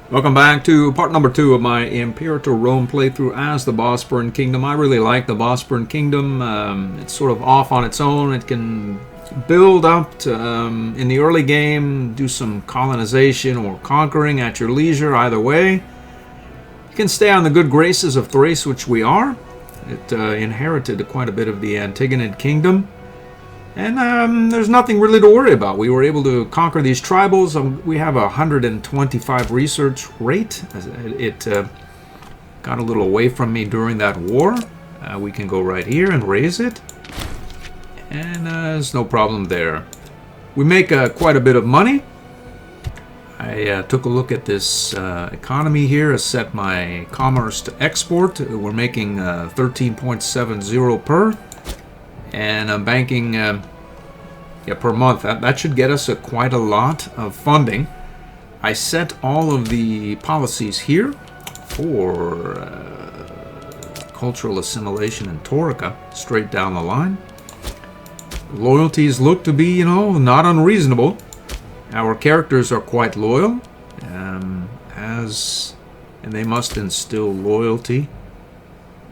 Welcome back to part number 2 of my Imperator Rome playthrough as the Bosporan Kingdom. I really like the Bosporan Kingdom. It's sort of off on its own. It can build up to, in the early game, do some colonization or conquering at your leisure, either way. You can stay on the good graces of Thrace, which we are. It inherited quite a bit of the Antigonid Kingdom. And there's nothing really to worry about. We were able to conquer these tribals. We have a 125 research rate. It got a little away from me during that war. We can go right here and raise it. And there's no problem there. We make quite a bit of money. I took a look at this economy here. I set my commerce to export. We're making 13.70 per. And I'm banking per month. That should get us quite a lot of funding. I set all of the policies here for cultural assimilation in Torica, straight down the line. Loyalties look to be, not unreasonable. Our characters are quite loyal, and they must instill loyalty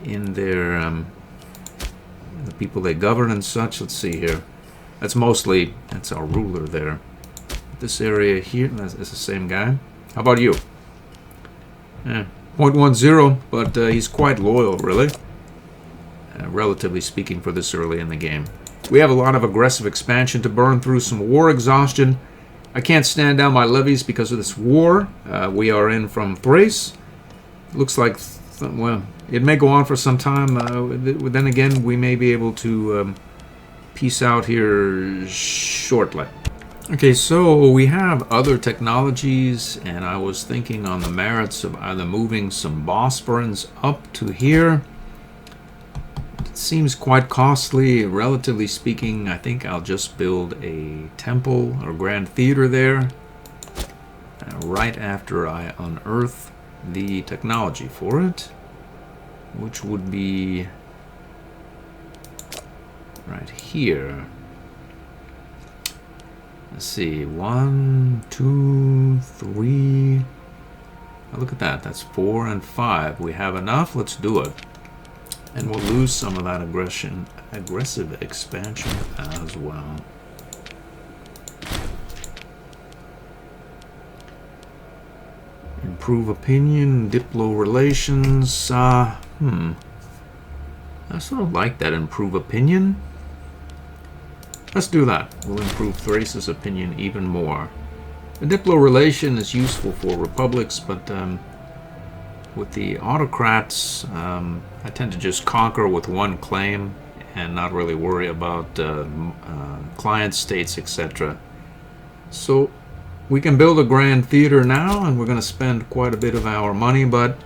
in their the people they govern and such. Let's see here. That's our ruler there. This area here, that's the same guy. How about you? 0.10, but he's quite loyal, really. Relatively speaking, for this early in the game. We have a lot of aggressive expansion to burn through, some war exhaustion. I can't stand down my levies because of this war we are in from Thrace. Looks like, well, it may go on for some time. Then again, we may be able to peace out here shortly. Okay, so we have other technologies, and I was thinking on the merits of either moving some Bosporans up to here. It seems quite costly, relatively speaking. I think I'll just build a temple or grand theater there right after I unearth the technology for it, which would be right here. Let's see, 1, 2, 3. Oh, look at that, that's 4 and 5. We have enough, let's do it. And we'll lose some of that aggressive expansion as well. Improve opinion, diplo relations. I sort of like that improve opinion. Let's do that. We'll improve Thrace's opinion even more. The diplo relation is useful for republics, but with the autocrats, I tend to just conquer with one claim and not really worry about client states, etc. So we can build a grand theater now, and we're going to spend quite a bit of our money, but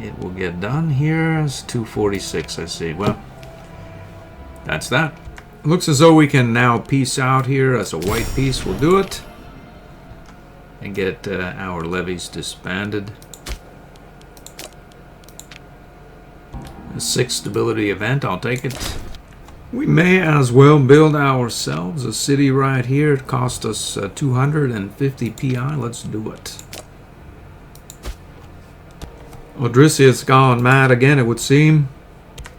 it will get done here. It's 246, I see. Well, that's that. It looks as though we can now peace out here as a white peace. We'll do it and get our levies disbanded. A 6 stability event, I'll take it. We may as well build ourselves a city right here. It cost us 250 PI. Let's do it. Odysseus gone mad again, it would seem.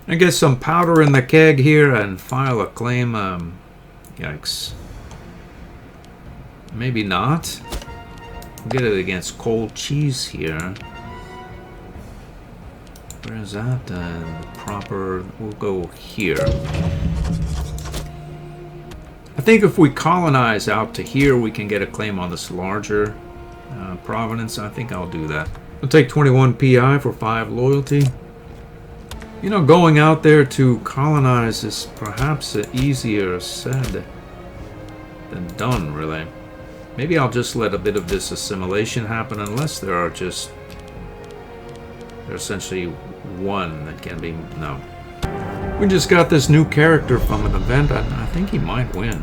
I get some powder in the keg here and file a claim. Yikes. Maybe not. We'll get it against cold cheese here. Where is that? The proper... We'll go here. I think if we colonize out to here, we can get a claim on this larger province. I think I'll do that. We'll take 21 PI for 5 loyalty. Going out there to colonize is perhaps easier said than done, really. Maybe I'll just let a bit of this assimilation happen, unless there are just... There's essentially one that can be... No. We just got this new character from an event. I think he might win.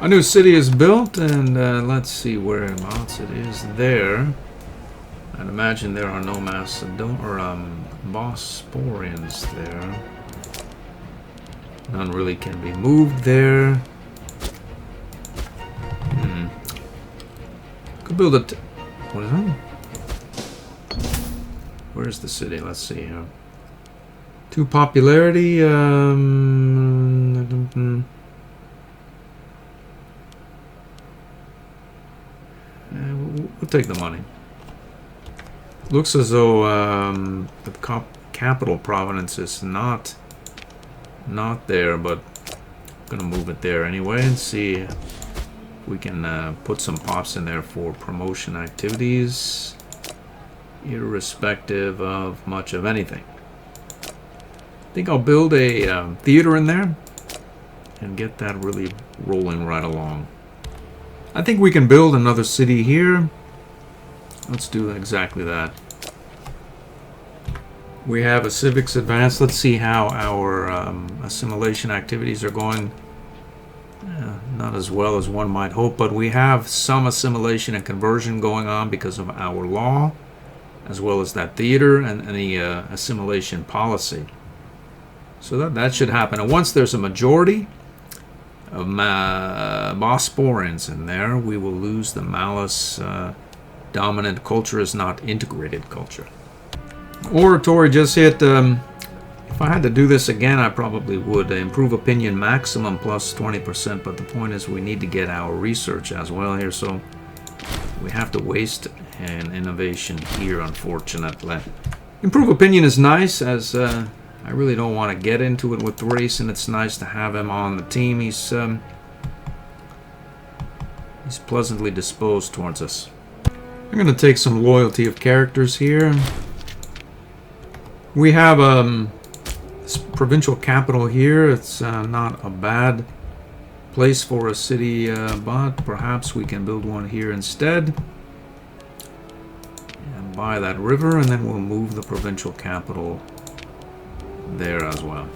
A new city is built, and let's see whereabouts it is there. I'd imagine there are no Macedon or Bosporians there. None really can be moved there. Could build What is that? Where's the city? Let's see here. To popularity. We'll take the money. Looks as though the capital province is not there, but I'm gonna move it there anyway and see if we can put some pops in there for promotion activities, irrespective of much of anything. I think I'll build a theater in there and get that really rolling right along. I think we can build another city here. Let's do exactly that. We have a civics advance. Let's see how our assimilation activities are going. Not as well as one might hope, but we have some assimilation and conversion going on because of our law, as well as that theater and the assimilation policy. So that should happen. And once there's a majority of Bosporans in there, we will lose the malice. Dominant culture is not integrated culture. Oratory just hit. If I had to do this again, I probably would. Improve opinion maximum plus 20%, but the point is we need to get our research as well here, so we have to waste an innovation here, unfortunately. Improve opinion is nice, as I really don't want to get into it with the race, and it's nice to have him on the team. He's pleasantly disposed towards us. I'm going to take some loyalty of characters here. We have this provincial capital here. It's not a bad place for a city, but perhaps we can build one here instead. And buy that river, and then we'll move the provincial capital there as well.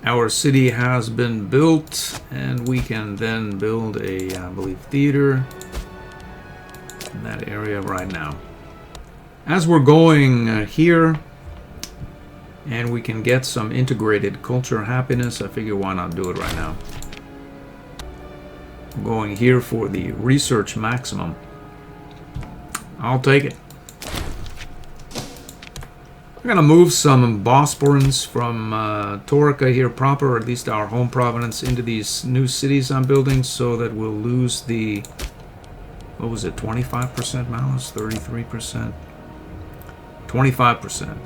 Our city has been built, and we can then build a, I believe, theater in that area right now. As we're going here, and we can get some integrated culture happiness, I figure why not do it right now. I'm going here for the research maximum. I'll take it. I'm gonna move some Bosporans from Torica here proper, or at least our home province, into these new cities I'm building, so that we'll lose the, what was it, 25% malice, 33%, 25%.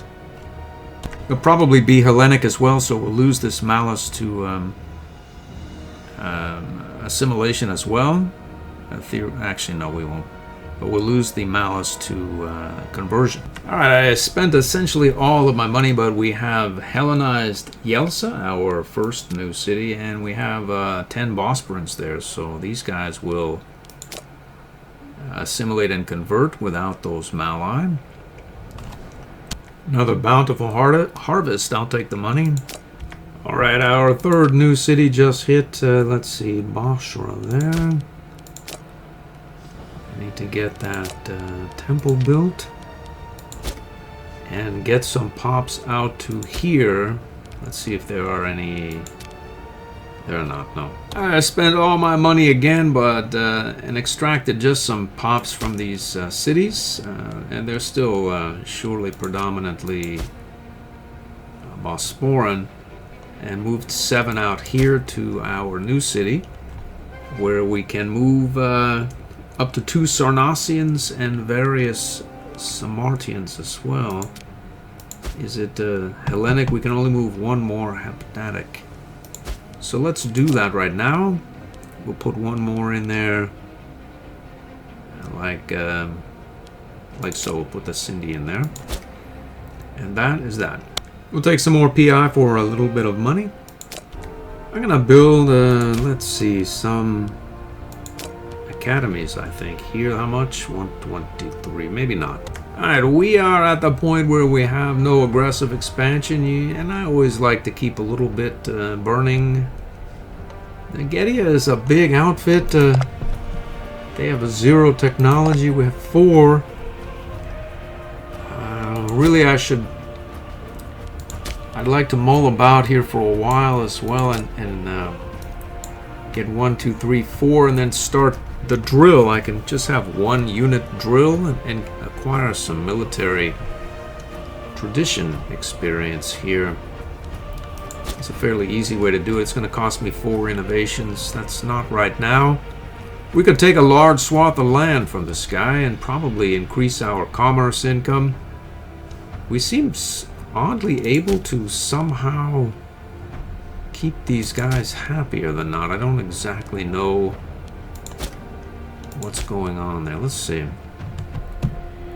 It'll probably be Hellenic as well, so we'll lose this malice to assimilation as well. Actually, no, we won't. But we'll lose the malice to conversion. Alright, I spent essentially all of my money, but we have Hellenized Yelsa, our first new city, and we have 10 Bosporans there, so these guys will assimilate and convert without those mali. Another bountiful harvest. I'll take the money. Alright, our third new city just hit. Let's see, Bosporan there. I need to get that temple built. And get some pops out to here. Let's see if there are any. There are not, no. I spent all my money again, but and extracted just some pops from these cities, and they're still surely predominantly Bosporan, and moved 7 out here to our new city, where we can move up to 2 Sarnassians and various Samartians as well. Is it Hellenic? We can only move 1 more Heptatic. So let's do that right now. We'll put 1 more in there, like so. We'll put the Cindy in there, and that is that. We'll take some more PI for a little bit of money. I'm gonna build, let's see, some academies. I think here. How much? 123. Maybe not. Alright, we are at the point where we have no aggressive expansion, and I always like to keep a little bit burning. The Getia is a big outfit. They have a 0 technology. We have 4. Really, I'd like to mull about here for a while as well, and get 1, 2, 3, 4, and then start the drill. I can just have one unit drill and acquire some military tradition experience here. It's a fairly easy way to do it. It's going to cost me 4 innovations. That's not right now. We could take a large swath of land from this guy and probably increase our commerce income. We seem oddly able to somehow keep these guys happier than not. I don't exactly know what's going on there. Let's see.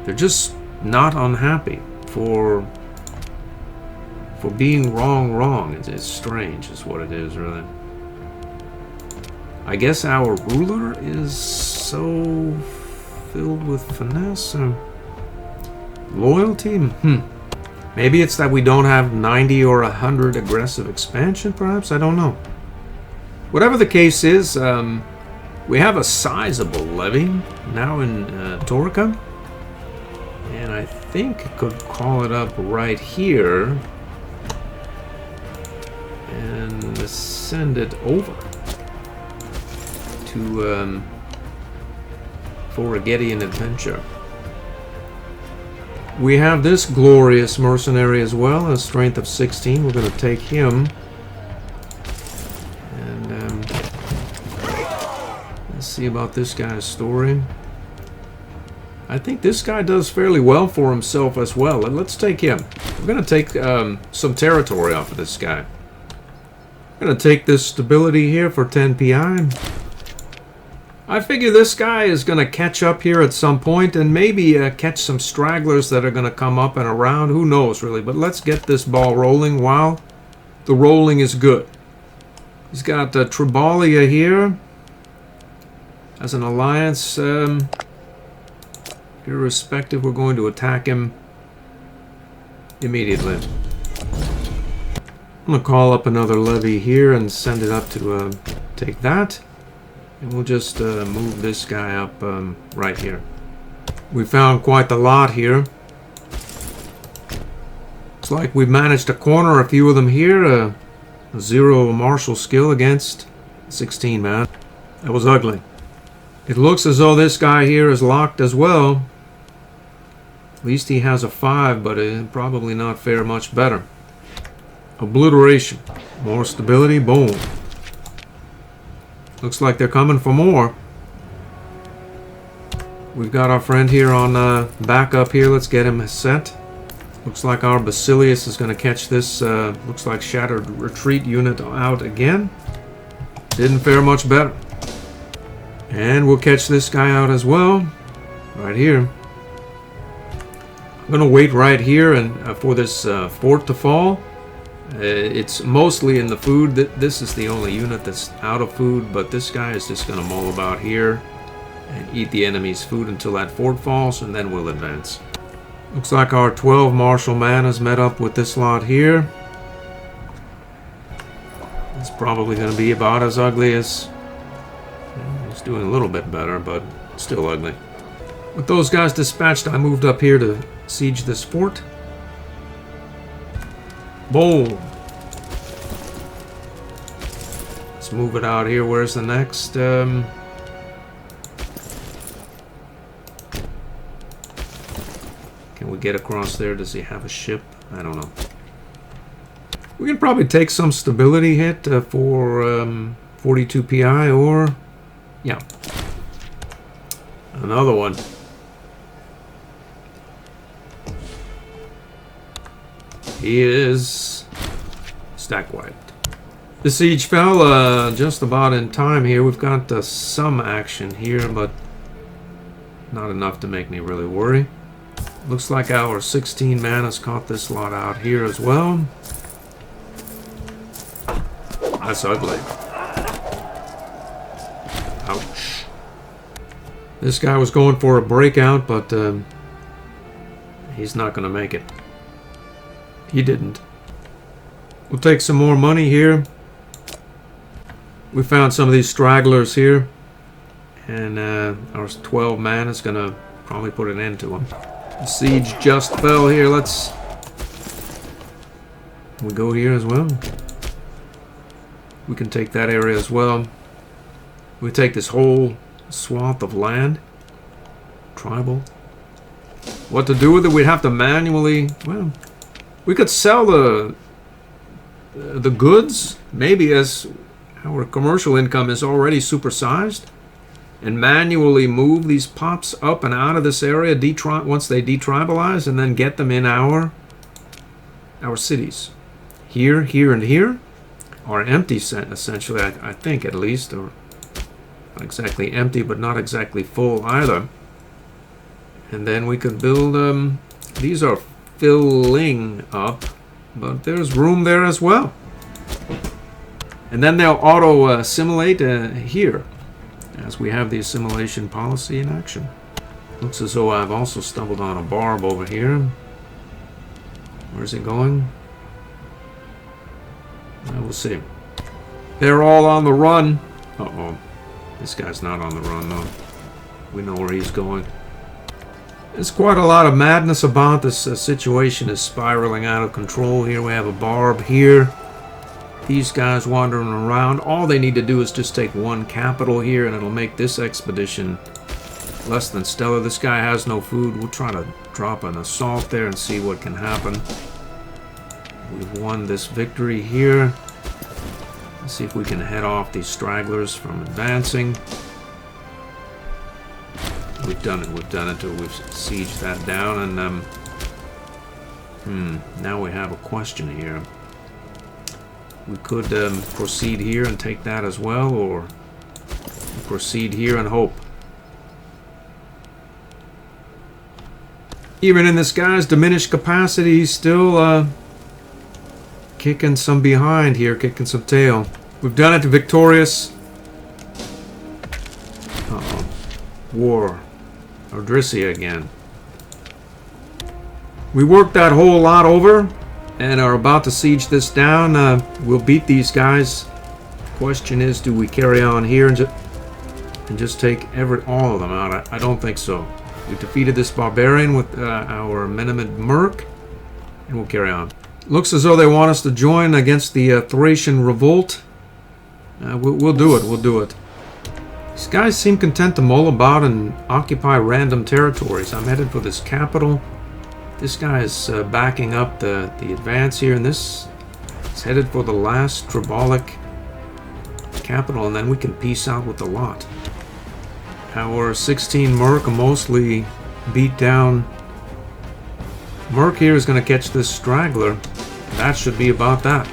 They're just not unhappy for being wrong. It's strange is what it is, really. I guess our ruler is so filled with finesse or loyalty. Maybe it's that we don't have 90 or 100 aggressive expansion, perhaps? I don't know. Whatever the case is, we have a sizable levy now in Torca. And I think I could call it up right here and send it over to for a Gettyan adventure. We have this glorious mercenary as well, a strength of 16. We're going to take him. And let's see about this guy's story. I think this guy does fairly well for himself as well. Let's take him. We're going to take some territory off of this guy. I'm going to take this stability here for 10 PI. I figure this guy is going to catch up here at some point and maybe catch some stragglers that are going to come up and around. Who knows, really? But let's get this ball rolling while the rolling is good. He's got Tribalia here as an alliance. Irrespective, we're going to attack him immediately. I'm going to call up another levy here and send it up to take that. And we'll just move this guy up right here. We found quite the lot here. Looks like we've managed to corner a few of them here. A 0 martial skill against 16 man. That was ugly. It looks as though this guy here is locked as well. At least he has a 5, but it'll probably not fare much better. Obliteration. More stability. Boom. Looks like they're coming for more. We've got our friend here on backup here. Let's get him set. Looks like our Basilius is going to catch this, looks like Shattered Retreat unit out again. Didn't fare much better. And we'll catch this guy out as well. Right here. I'm going to wait right here and for this fort to fall. It's mostly in the food. This is the only unit that's out of food, but this guy is just going to mull about here and eat the enemy's food until that fort falls, and then we'll advance. Looks like our 12 martial man has met up with this lot here. It's probably going to be about as ugly as... It's doing a little bit better, but still ugly. With those guys dispatched, I moved up here to siege this fort. Boom! Let's move it out here. Where's the next? Can we get across there? Does he have a ship? I don't know. We can probably take some stability hit for 42 PI or... Yeah. Another one. He is stack wiped. The siege fell just about in time here. We've got some action here, but not enough to make me really worry. Looks like our 16 man has caught this lot out here as well. That's ugly. Ouch. This guy was going for a breakout, but he's not going to make it. He didn't. We'll take some more money here. We found some of these stragglers here. And our 12 man is going to probably put an end to them. The siege just fell here. Let's... we go here as well. We can take that area as well. We take this whole swath of land. Tribal. What to do with it? We'd have to manually... Well, we could sell the goods, maybe, as our commercial income is already supersized, and manually move these pops up and out of this area once they detribalize, and then get them in our cities. Here, here, and here are empty, essentially, I think, at least, or not exactly empty, but not exactly full either. And then we could build, these are filling up, but there's room there as well. And then they'll auto-assimilate here, as we have the assimilation policy in action. Looks as though I've also stumbled on a barb over here. Where's it going? We'll see. They're all on the run. Uh-oh. This guy's not on the run, though. We know where he's going. There's quite a lot of madness about this. Situation is spiraling out of control. Here we have a barb here. These guys wandering around. All they need to do is just take one capital here, and it'll make this expedition less than stellar. This guy has no food. We'll try to drop an assault there and see what can happen. We've won this victory here. Let's see if we can head off these stragglers from advancing. We've done it. We've done it. We've sieged that down, and now we have a question here. We could proceed here and take that as well, or proceed here and hope. Even in this guy's diminished capacity, he's still kicking some behind here, kicking some tail. We've done it, victorious. Uh-oh. War. Odrissia again. We worked that whole lot over and are about to siege this down. We'll beat these guys. Question is, do we carry on here and just take all of them out? I don't think so. We defeated this barbarian with our Menominee Merc, and we'll carry on. Looks as though they want us to join against the Thracian revolt. We'll do it. We'll do it. These guys seem content to mull about and occupy random territories. I'm headed for this capital. This guy is backing up the advance here, and this is headed for the last Tribolic capital, and then we can peace out with the lot. Our 16 Merc mostly beat down. Merc here is going to catch this straggler. That should be about that.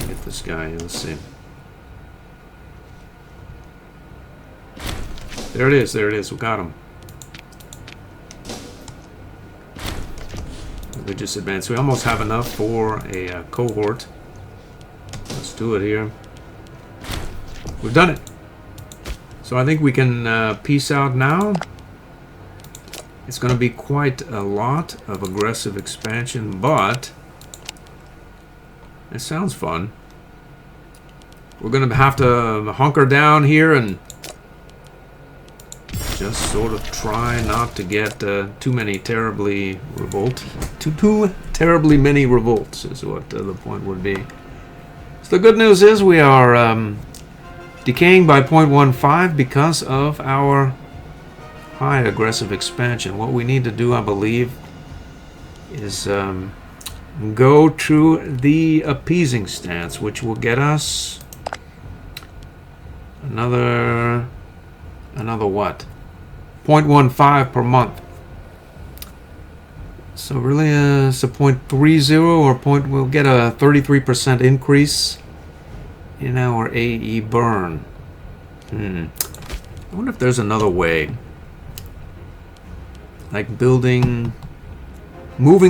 Get this guy here. Let's see. There it is. There it is. We got him. We just advanced. We almost have enough for a cohort. Let's do it here. We've done it. So I think we can peace out now. It's going to be quite a lot of aggressive expansion, but it sounds fun. We're going to have to hunker down here and just sort of try not to get too many terribly too terribly many revolts is what the point would be. So the good news is we are decaying by 0.15 because of our high aggressive expansion. What we need to do, I believe, is go to the appeasing stance, which will get us another what? 0.15 per month. So really, it's a 0.30 or we'll get a 33% increase in our AE burn. I wonder if there's another way. Like moving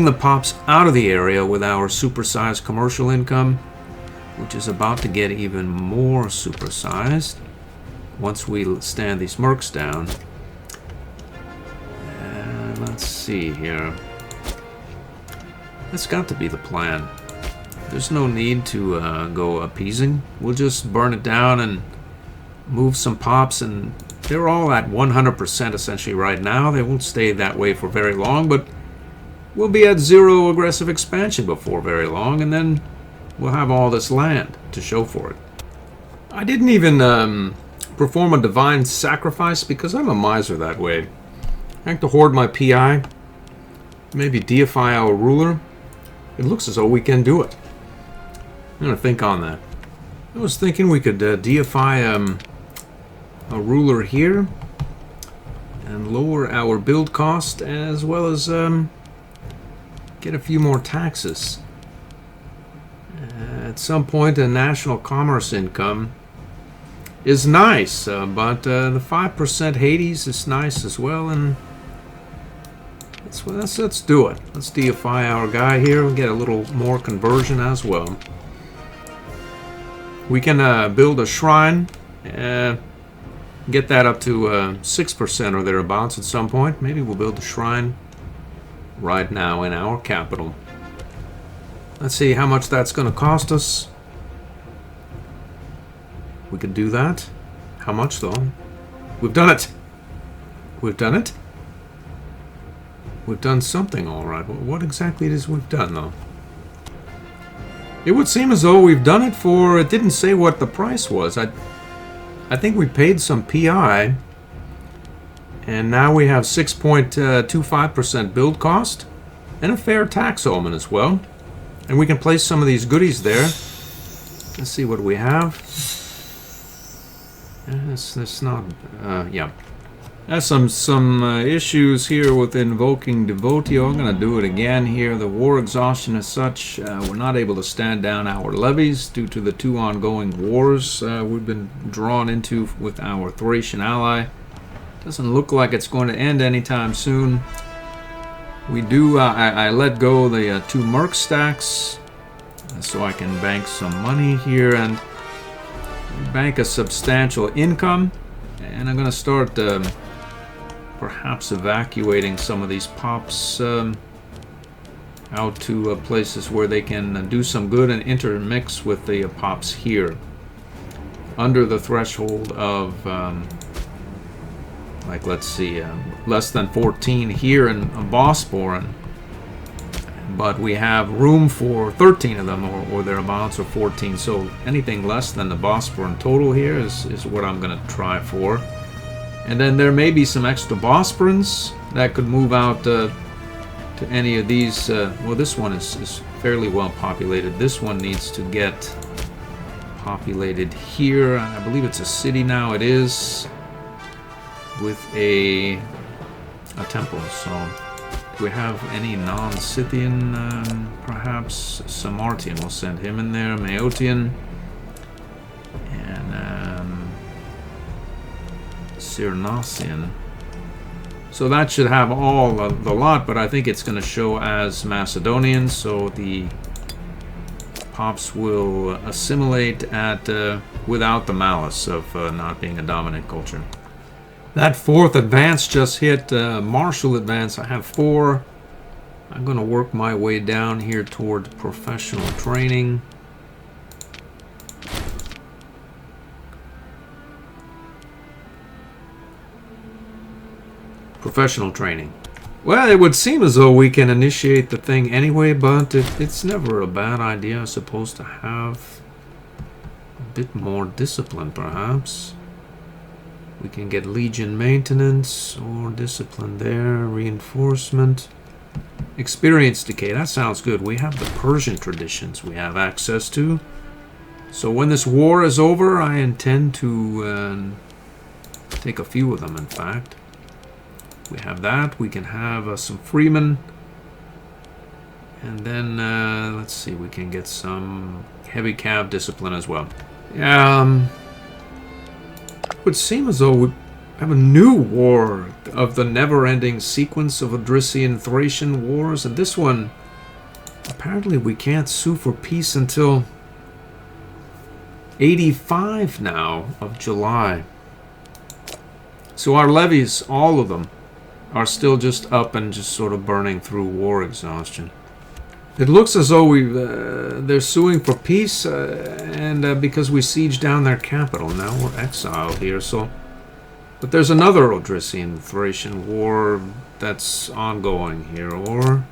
the pops out of the area with our supersized commercial income, which is about to get even more supersized once we stand these mercs down. Let's see here. That's got to be the plan. There's no need to go appeasing. We'll just burn it down and move some pops, and they're all at 100% essentially right now. They won't stay that way for very long, but we'll be at 0 aggressive expansion before very long, and then we'll have all this land to show for it. I didn't even perform a divine sacrifice because I'm a miser that way. I like to hoard my PI, maybe deify our ruler. It looks as though we can do it. I'm going to think on that. I was thinking we could deify a ruler here and lower our build cost, as well as get a few more taxes. At some point, a national commerce income is nice, but the 5% Hades is nice as well, and let's do it. Let's deify our guy here and get a little more conversion as well. We can build a shrine, get that up to 6% or thereabouts at some point. Maybe we'll build a shrine right now in our capital. Let's see how much that's going to cost us. We could do that. How much though? We've done it. We've done it. We've done something all right. What exactly it is we've done though? It would seem as though we've done it for... It didn't say what the price was. I think we paid some PI. And now we have 6.25% build cost. And a fair tax omen as well. And we can place some of these goodies there. Let's see what we have. It's not... yeah. There's some issues here with invoking Devotio. I'm going to do it again here. The war exhaustion is such. We're not able to stand down our levies due to the 2 ongoing wars we've been drawn into with our Thracian ally. Doesn't look like it's going to end anytime soon. We do... I let go the 2 merc stacks so I can bank some money here and bank a substantial income. And I'm going to start... perhaps evacuating some of these pops out to places where they can do some good and intermix with the pops here. Under the threshold of, like, let's see, less than 14 here in Bosporan. But we have room for 13 of them, or thereabouts, or 14. So anything less than the Bosporan total here is what I'm going to try for. And then there may be some extra Bosporans that could move out to any of these. Well, this one is fairly well populated. This one needs to get populated here. I believe it's a city now. It is with a temple. So do we have any non-Scythian? Perhaps Samartian. We'll send him in there. Maeotian. And... Cyrnosian. So that should have all of the lot, but I think it's going to show as Macedonian, so the pops will assimilate at without the malice of not being a dominant culture. That 4th advance just hit martial advance. I have 4. I'm going to work my way down here toward professional training. Professional training. Well, it would seem as though we can initiate the thing anyway, but it's never a bad idea, I suppose, to have a bit more discipline, perhaps. We can get Legion maintenance or discipline there, reinforcement. Experience decay, that sounds good. We have the Persian traditions we have access to. So when this war is over, I intend to take a few of them, in fact. We have that. We can have some freemen. And then, let's see, we can get some heavy cav discipline as well. It would seem as though we have a new war of the never-ending sequence of Odrysian Thracian wars. And this one, apparently we can't sue for peace until 85 now of July. So our levies, all of them, are still just up and just sort of burning through war exhaustion. It looks as though they're suing for peace, and because we sieged down their capital. Now we're exiled here, so... But there's another Odrysian Thracian war that's ongoing here, or...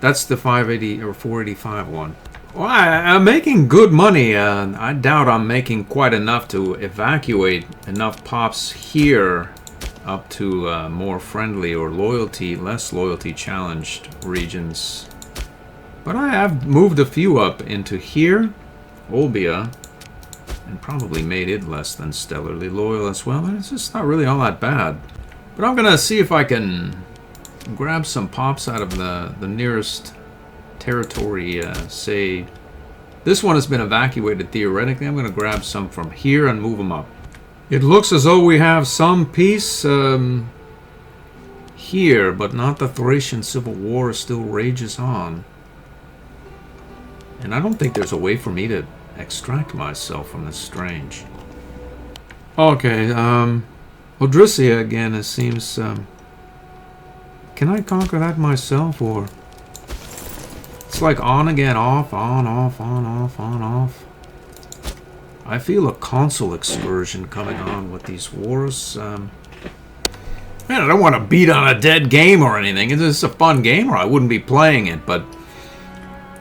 That's the 580 or 485 one. Well, I'm making good money. I doubt I'm making quite enough to evacuate enough pops here up to more friendly or less loyalty challenged regions. But I have moved a few up into here, Olbia, and probably made it less than stellarly loyal as well. It's just not really all that bad. But I'm gonna see if I can grab some pops out of the nearest territory. Say, this one has been evacuated theoretically. I'm gonna grab some from here and move them up. It looks as though we have some peace here, but not the Thracian Civil War still rages on. And I don't think there's a way for me to extract myself from this strange. Okay, Odryssia again, it seems... can I conquer that myself, or... It's like on again, off, on, off, on, off, on, off. I feel a console excursion coming on with these wars. Man, I don't want to beat on a dead game or anything. It's just a fun game, or I wouldn't be playing it, but...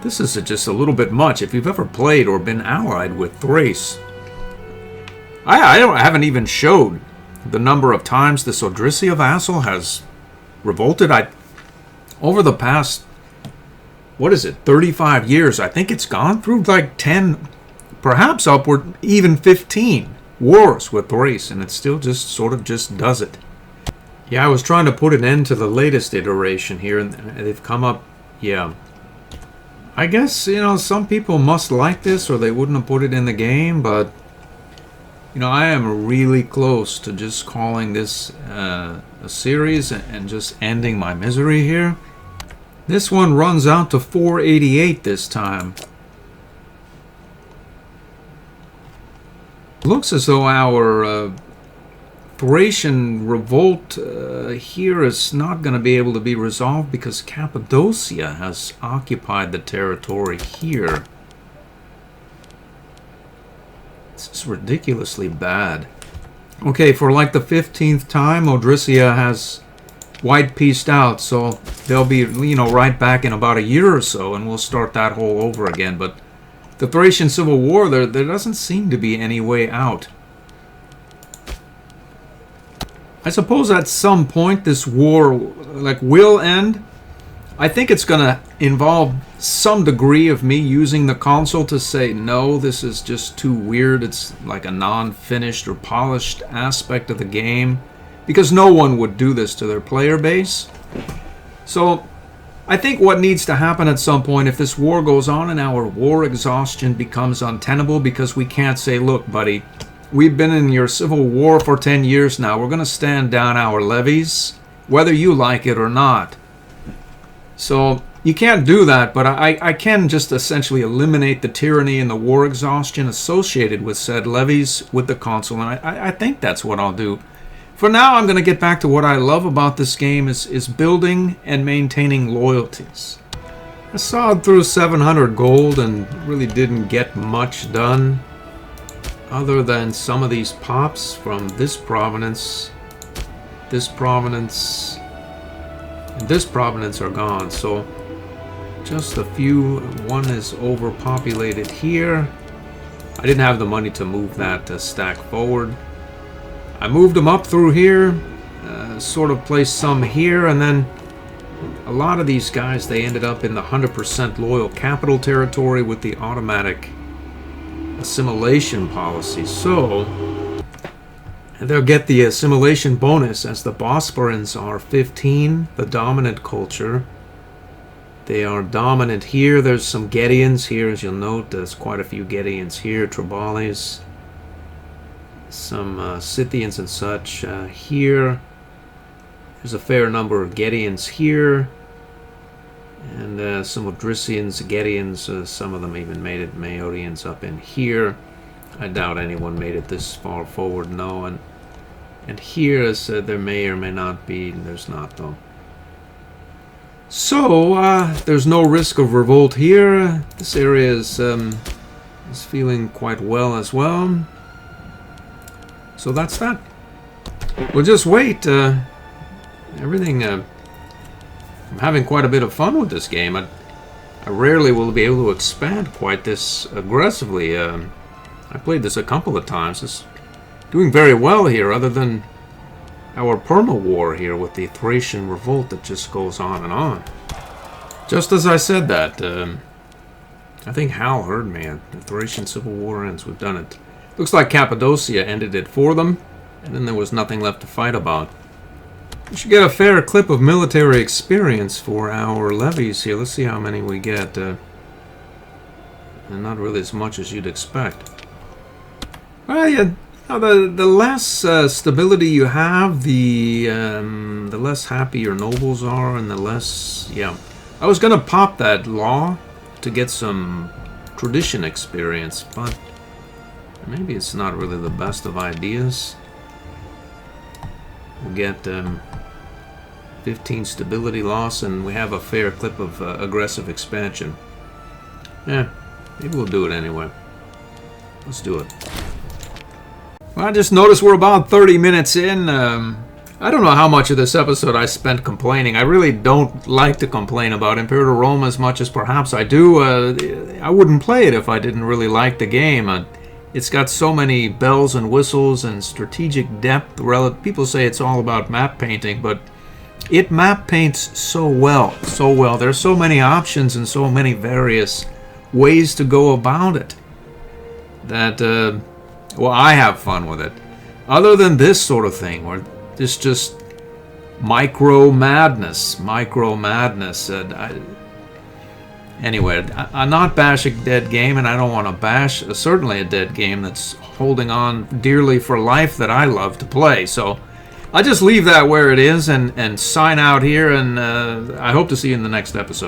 This is just a little bit much. If you've ever played or been allied with Thrace, I haven't even showed the number of times this Odryssia vassal has revolted. Over the past, what is it, 35 years, I think it's gone through like 10, perhaps upward, even 15 wars with Thrace, and it still just sort of just does it. Yeah, I was trying to put an end to the latest iteration here, and they've come up, yeah. I guess, you know, some people must like this or they wouldn't have put it in the game, but, you know, I am really close to just calling this a series and just ending my misery here. This one runs out to 488 this time. Looks as though our Thracian revolt here is not going to be able to be resolved because Cappadocia has occupied the territory here. This is ridiculously bad. Okay, for like the 15th time, Odryssia has white pieced out, so they'll be, you know, right back in about a year or so, and we'll start that whole over again. But the Thracian Civil War, there doesn't seem to be any way out. I suppose at some point this war will end. I think it's going to involve some degree of me using the console to say, no, this is just too weird. It's like a non-finished or polished aspect of the game. Because no one would do this to their player base. So I think what needs to happen at some point, if this war goes on and our war exhaustion becomes untenable, because we can't say, look, buddy, we've been in your civil war for 10 years now. We're going to stand down our levies, whether you like it or not. So you can't do that, but I can just essentially eliminate the tyranny and the war exhaustion associated with said levies with the console, and I think that's what I'll do. For now, I'm going to get back to what I love about this game is building and maintaining loyalties. I sawed through 700 gold and really didn't get much done, other than some of these pops from this province, and this province are gone. So just a few. One is overpopulated here. I didn't have the money to move that stack forward. I moved them up through here, sort of placed some here, and then a lot of these guys, they ended up in the 100% loyal capital territory with the automatic assimilation policy. So they'll get the assimilation bonus, as the Bosporans are 15, the dominant culture. They are dominant here. There's some Gedians here, as you'll note. There's quite a few Gedians here, Tribales, some Scythians and such here. There's a fair number of Gedians here, and some Odryssians, Gedians, some of them even made it, Maeotians up in here. I doubt anyone made it this far forward, no. And here, as said, there may or may not be, there's not though. So, there's no risk of revolt here. This area is feeling quite well as well. So that's that. We'll just wait. Everything. I'm having quite a bit of fun with this game. I I rarely will be able to expand quite this aggressively. I played this a couple of times. It's doing very well here, other than our perma-war here with the Thracian revolt that just goes on and on. Just as I said that, I think Hal heard me. The Thracian Civil War ends. We've done it. Looks like Cappadocia ended it for them, and then there was nothing left to fight about. We should get a fair clip of military experience for our levies here. Let's see how many we get. And not really as much as you'd expect. Well, yeah, the less stability you have, the less happy your nobles are, and the less... Yeah. I was going to pop that law to get some tradition experience, but maybe it's not really the best of ideas. We'll get 15 stability loss, and we have a fair clip of aggressive expansion. Yeah, maybe we'll do it anyway. Let's do it. Well, I just noticed we're about 30 minutes in. I don't know how much of this episode I spent complaining. I really don't like to complain about Imperator Rome as much as perhaps I do. I wouldn't play it if I didn't really like the game. It's got so many bells and whistles and strategic depth. People say it's all about map painting, but it map paints so well, so well. There's so many options and so many various ways to go about it that, well, I have fun with it. Other than this sort of thing, where this just micro madness. Anyway, I'm not bashing a dead game, and I don't want to bash certainly a dead game that's holding on dearly for life that I love to play. So I just leave that where it is and sign out here, and I hope to see you in the next episode.